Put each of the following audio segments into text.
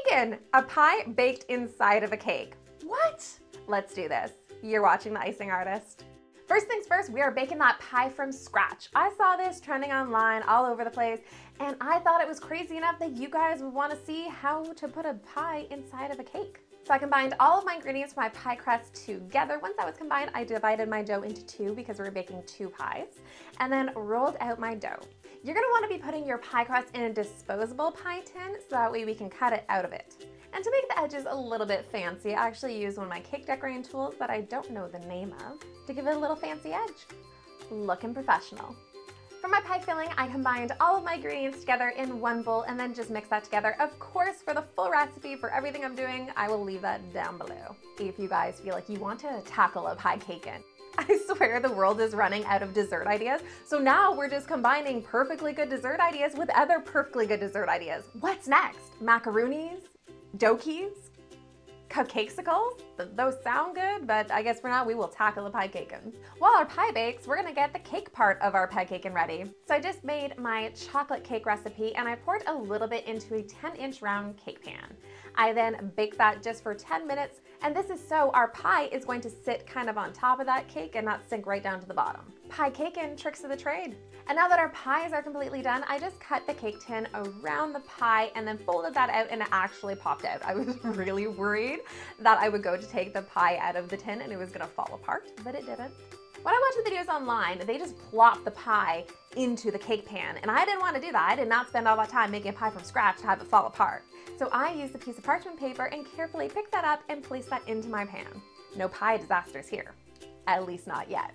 PieCaken, a pie baked inside of a cake. What? Let's do this. You're watching The Icing Artist. First things first, we are baking that pie from scratch. I saw this trending online all over the place, and I thought it was crazy enough that you guys would want to see how to put a pie inside of a cake. So I combined all of my ingredients for my pie crust together. Once that was combined, I divided my dough into two because we were baking 2 pies, and then rolled out my dough. You're gonna wanna be putting your pie crust in a disposable pie tin so that way we can cut it out of it. And to make the edges a little bit fancy, I actually used one of my cake decorating tools that I don't know the name of to give it a little fancy edge. Looking professional. For my pie filling, I combined all of my ingredients together in one bowl and then just mix that together. Of course, for the full recipe for everything I'm doing, I will leave that down below if you guys feel like you want to tackle a PieCaken. I swear the world is running out of dessert ideas, so now we're just combining perfectly good dessert ideas with other perfectly good dessert ideas. What's next? Macaroonies? Dokies? Cupcakesicles? Those sound good, but I guess for now we will tackle the PieCaken. While our pie bakes, we're gonna get the cake part of our PieCaken ready. So I just made my chocolate cake recipe and I poured a little bit into a 10-inch round cake pan. I then baked that just for 10 minutes, and this is so our pie is going to sit kind of on top of that cake and not sink right down to the bottom. PieCaken tricks of the trade. And now that our pies are completely done, I just cut the cake tin around the pie and then folded that out, and it actually popped out. I was really worried that I would go to take the pie out of the tin and it was gonna fall apart, but it didn't. When I watch the videos online, they just plop the pie into the cake pan, and I didn't want to do that. I did not spend all that time making a pie from scratch to have it fall apart. So I used a piece of parchment paper and carefully picked that up and placed that into my pan. No pie disasters here, at least not yet.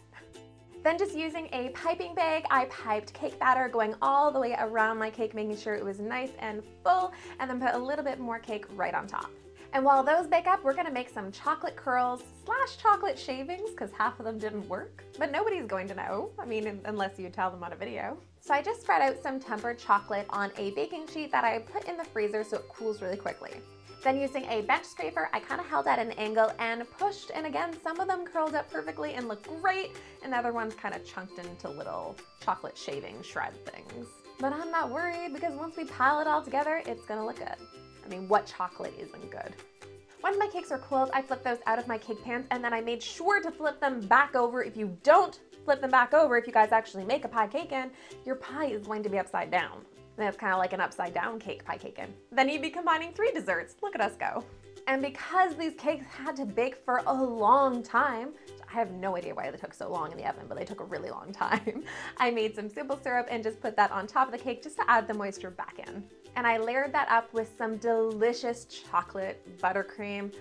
Then just using a piping bag, I piped cake batter going all the way around my cake, making sure it was nice and full, and then put a little bit more cake right on top. And while those bake up, we're gonna make some chocolate curls / chocolate shavings, because half of them didn't work, but nobody's going to know. I mean, unless you tell them on a video. So I just spread out some tempered chocolate on a baking sheet that I put in the freezer so it cools really quickly. Then using a bench scraper, I kind of held at an angle and pushed, and again, some of them curled up perfectly and looked great, and other ones kind of chunked into little chocolate shaving shred things. But I'm not worried, because once we pile it all together, it's gonna look good. I mean, what chocolate isn't good? Once my cakes were cooled, I flipped those out of my cake pans, and then I made sure to flip them back over. If you don't flip them back over, if you guys actually make a PieCaken, your pie is going to be upside down. And it's kind of like an upside down cake PieCaken. Then you'd be combining 3 desserts. Look at us go. And because these cakes had to bake for a long time, I have no idea why they took so long in the oven, but they took a really long time. I made some simple syrup and just put that on top of the cake just to add the moisture back in. And I layered that up with some delicious chocolate buttercream.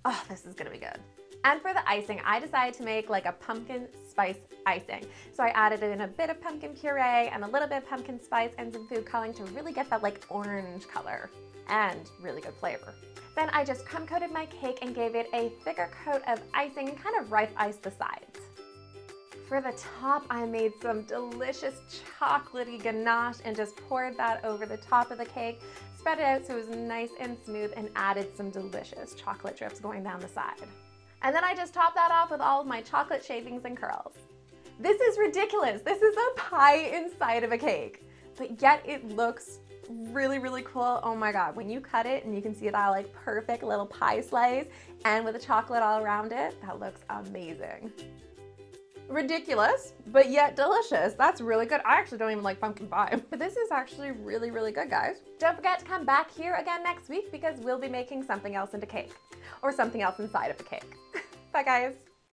Oh, this is gonna be good. And for the icing, I decided to make like a pumpkin spice icing. So I added in a bit of pumpkin puree and a little bit of pumpkin spice and some food coloring to really get that like orange color and really good flavor. Then I just crumb coated my cake and gave it a thicker coat of icing and kind of ripe iced the sides. For the top, I made some delicious chocolatey ganache and just poured that over the top of the cake, spread it out so it was nice and smooth, and added some delicious chocolate drips going down the side. And then I just topped that off with all of my chocolate shavings and curls. This is ridiculous. This is a pie inside of a cake, but yet it looks really, really cool. Oh my God, when you cut it and you can see that like perfect little pie slice and with the chocolate all around it, that looks amazing. Ridiculous, but yet delicious. That's really good. I actually don't even like pumpkin pie, but this is actually really, really good, guys. Don't forget to come back here again next week because we'll be making something else into cake or something else inside of a cake. Bye, guys.